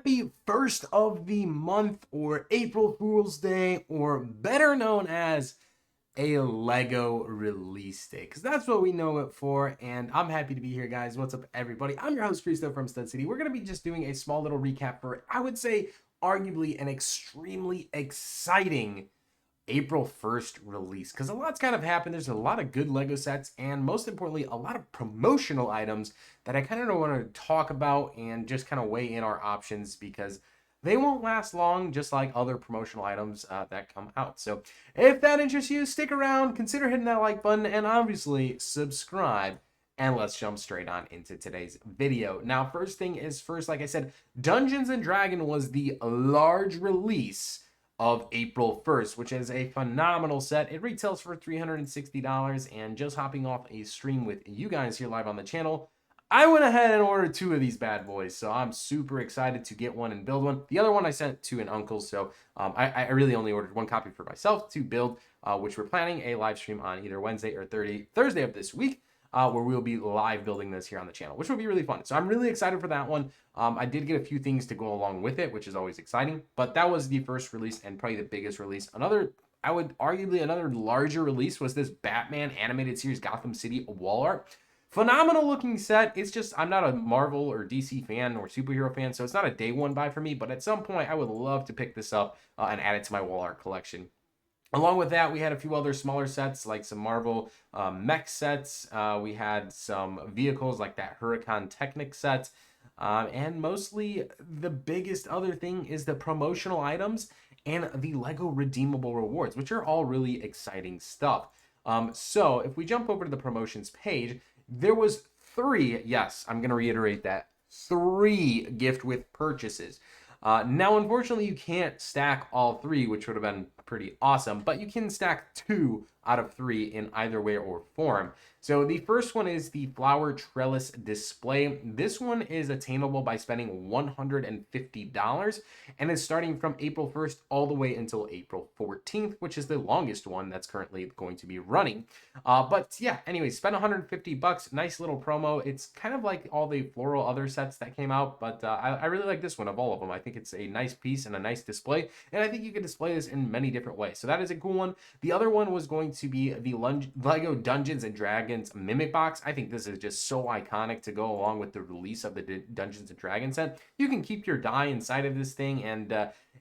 happy first of the month, or April Fool's Day, or better known as a Lego release day, because that's what we know it for. And I'm happy to be here, guys. What's up, everybody? I'm your host, Christo from Stud City. We're going to be just doing a small little recap for, I would say, arguably an extremely exciting April 1st release, because a lot's kind of happened. There's a lot of good Lego sets, and most importantly, a lot of promotional items that I kind of want to talk about and just kind of weigh in our options, because they won't last long, just like other promotional items that come out. So if that interests you, stick around, consider hitting that like button, and obviously subscribe. And let's jump straight on into today's video. Now, first thing is first, like I said, Dungeons and Dragons was the large release of April 1st, which is a phenomenal set. It retails for $360, and just hopping off a stream with you guys here live on the channel, I went ahead and ordered two of these bad boys, so I'm super excited to get one and build one. The other one I sent to an uncle, so I really only ordered one copy for myself to build, which we're planning a live stream on either Wednesday or Thursday of this week, where we'll be live building this here on the channel, which will be really fun. So I'm really excited for that one. I did get a few things to go along with it, which is always exciting, but that was the first release and probably the biggest release. I would arguably another larger release was this Batman animated series Gotham City wall art. Phenomenal looking set. It's just, I'm not a Marvel or DC fan or superhero fan, so it's not a day one buy for me, but at some point I would love to pick this up and add it to my wall art collection. Along with that, we had a few other smaller sets, like some Marvel mech sets. We had some vehicles like that Huracan Technic set. And mostly the biggest other thing is the promotional items and the Lego redeemable rewards, which are all really exciting stuff. So if we jump over to the promotions page, there was three, yes, I'm going to reiterate that, three gift with purchases. Now, unfortunately, you can't stack all three, which would have been pretty awesome, but you can stack 2 out of 3 in either way or form. So the first one is the flower trellis display. This one is attainable by spending $150 and is starting from April 1st all the way until April 14th, which is the longest one that's currently going to be running. But yeah, anyway, spend 150 bucks. Nice little promo. It's kind of like all the floral other sets that came out, but I really like this one of all of them. I think it's a nice piece and a nice display, and I think you can display this in many different ways. So that is a cool one. The other one was going to be the Lego Dungeons and Dragons Mimic Box. I think this is just so iconic to go along with the release of the Dungeons and Dragons set. You can keep your die inside of this thing, and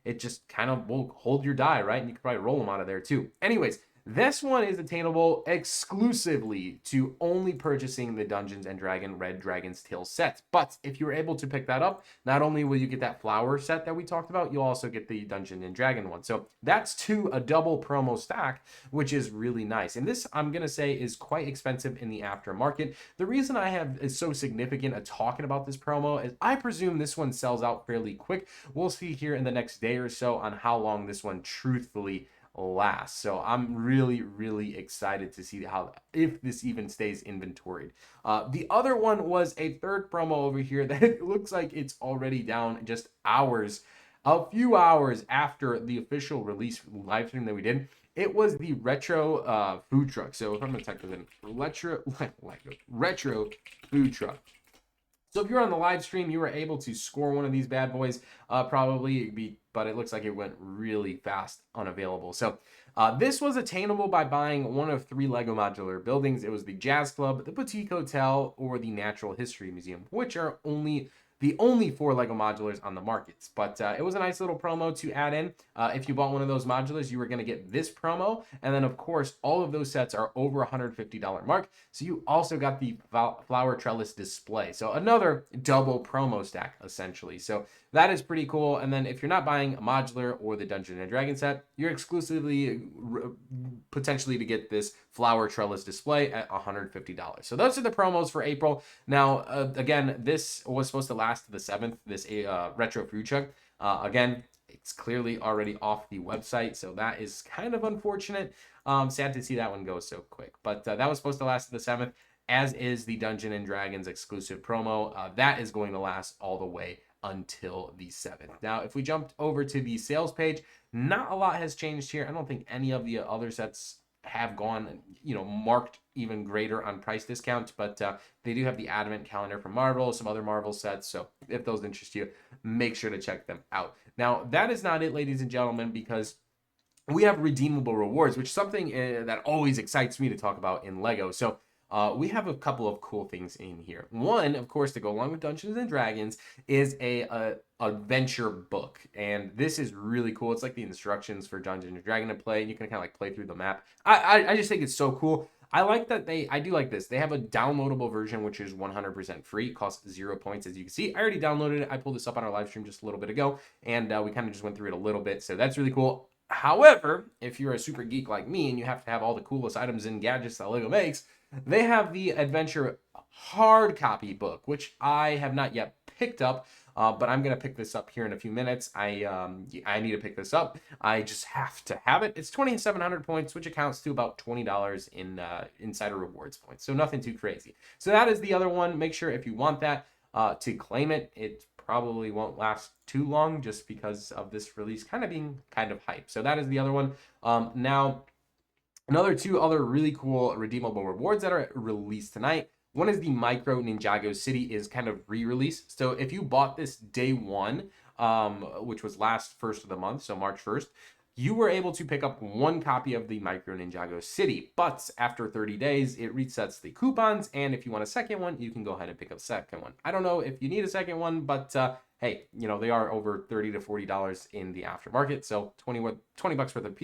it just kind of will hold your die, right? And you can probably roll them out of there too. Anyways, this one is attainable exclusively to only purchasing the Dungeons and Dragons Red Dragon's Tail set. But if you're able to pick that up, not only will you get that flower set that we talked about, you'll also get the Dungeon and Dragon one. So that's a double promo stack, which is really nice. And this, I'm going to say, is quite expensive in the aftermarket. The reason I have is so significant at talking about this promo is I presume this one sells out fairly quick. We'll see here in the next day or so on how long this one truthfully last. So I'm really excited to see if this even stays inventoried. The other one was a third promo over here that it looks like it's already down just a few hours after the official release live stream that we did. It was the retro food truck. So if I'm gonna type this in, retro food truck. So if you're on the live stream, you were able to score one of these bad boys, but it looks like it went really fast unavailable. So this was attainable by buying one of 3 Lego modular buildings. It was the Jazz Club, the Boutique Hotel, or the Natural History Museum, which are the only 4 Lego modulars on the markets. But it was a nice little promo to add in. If you bought one of those modulars, you were going to get this promo. And then, of course, all of those sets are over $150 mark. So you also got the flower trellis display. So another double promo stack, essentially. So that is pretty cool. And then if you're not buying a modular or the Dungeon and Dragon set, you're exclusively potentially to get this flower trellis display at $150. So those are the promos for April. Now, again, this was supposed to last to the 7th, this retro food truck. Again, it's clearly already off the website, so that is kind of unfortunate. Sad to see that one go so quick. But that was supposed to last to the 7th, as is the Dungeon and Dragons exclusive promo. That is going to last all the way until the 7th. Now, if we jumped over to the sales page, not a lot has changed here. I don't think any of the other sets have gone, marked even greater on price discounts, but they do have the Advent calendar from Marvel, some other Marvel sets. So if those interest you, make sure to check them out. Now, that is not it, ladies and gentlemen, because we have redeemable rewards, which is something that always excites me to talk about in Lego. So we have a couple of cool things in here. One, of course, to go along with Dungeons and Dragons, is a adventure book, and this is really cool. It's like the instructions for Dungeons and Dragons to play, and you can kind of like play through the map. I just think it's so cool. I like that I do like this. They have a downloadable version, which is 100% free. It costs 0 points, as you can see. I already downloaded it. I pulled this up on our live stream just a little bit ago, and we kind of just went through it a little bit. So that's really cool. However, if you're a super geek like me and you have to have all the coolest items and gadgets that Lego makes, they have the Adventure hard copy book, which I have not yet picked up, but I'm gonna pick this up here in a few minutes. I need to pick this up. I just have to have it. It's 2,700 points, which accounts to about $20 in insider rewards points. So nothing too crazy. So that is the other one. Make sure if you want that to claim it. It probably won't last too long just because of this release kind of being kind of hype. So that is the other one. Now, two other really cool redeemable rewards that are released tonight. One is the Micro Ninjago City is kind of re-released. So if you bought this day one, which was last first of the month, so March 1st, you were able to pick up one copy of the Micro Ninjago City, but after 30 days, it resets the coupons, and if you want a second one, you can go ahead and pick up a second one. I don't know if you need a second one, but hey, they are over $30 to $40 in the aftermarket, so 20 bucks worth of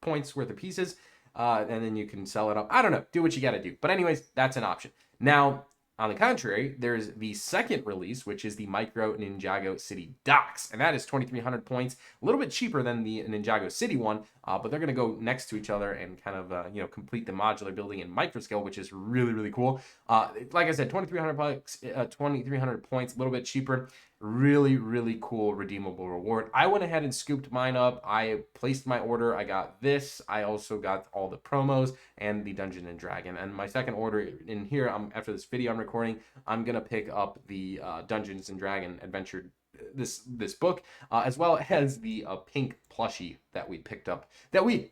points worth of pieces, and then you can sell it up. I don't know, do what you gotta do. But anyways, that's an option. Now, on the contrary, there's the second release, which is the Micro Ninjago City Docks, and that is 2,300 points, a little bit cheaper than the Ninjago City one, but they're going to go next to each other and kind of, complete the modular building in micro scale, which is really, really cool. Like I said, 2,300 bucks, 2,300 points, a little bit cheaper. Really, really cool redeemable reward. I went ahead and scooped mine up. I placed my order. I got this. I also got all the promos and the Dungeon and Dragon. And my second order in here, after this video I'm recording, I'm gonna pick up the Dungeons and Dragon Adventure, this book, as well as the pink plushie that we picked up, that we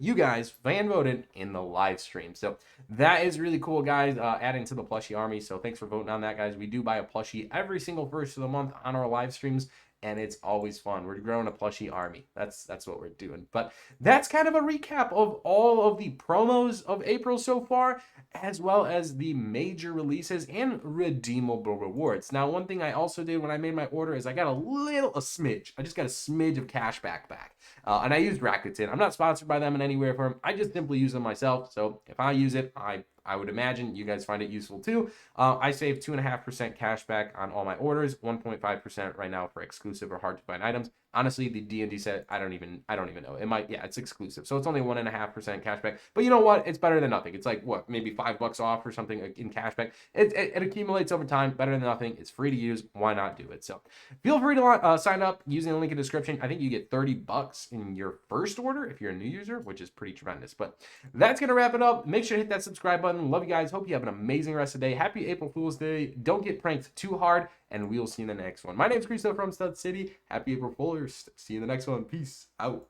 you guys fan voted in the live stream. So that is really cool, guys, adding to the plushie army. So thanks for voting on that, guys. We do buy a plushie every single first of the month on our live streams, and it's always fun. We're growing a plushie army. That's what we're doing. But that's kind of a recap of all of the promos of April so far, as well as the major releases and redeemable rewards. Now, one thing I also did when I made my order is I got a smidge. I just got a smidge of cashback back. And I used Rakuten. I'm not sponsored by them in any way, form. I just simply use them myself. So if I use it, I would imagine you guys find it useful too. I save 2.5% cash back on all my orders, 1.5% right now for exclusive or hard to find items. Honestly, the D&D set, I don't even know. It might, yeah, it's exclusive, so it's only 1.5% cash back. But you know what? It's better than nothing. It's like what, maybe $5 off or something in cash back. It accumulates over time. Better than nothing. It's free to use. Why not do it? So feel free to sign up using the link in the description. I think you get $30 in your first order if you're a new user, which is pretty tremendous. But that's gonna wrap it up. Make sure to hit that subscribe button. Love you guys. Hope you have an amazing rest of the day. Happy April Fool's Day. Don't get pranked too hard, and we'll see you in the next one. My name's Cristo from Stud City. Happy April Foolers. See you in the next one. Peace out.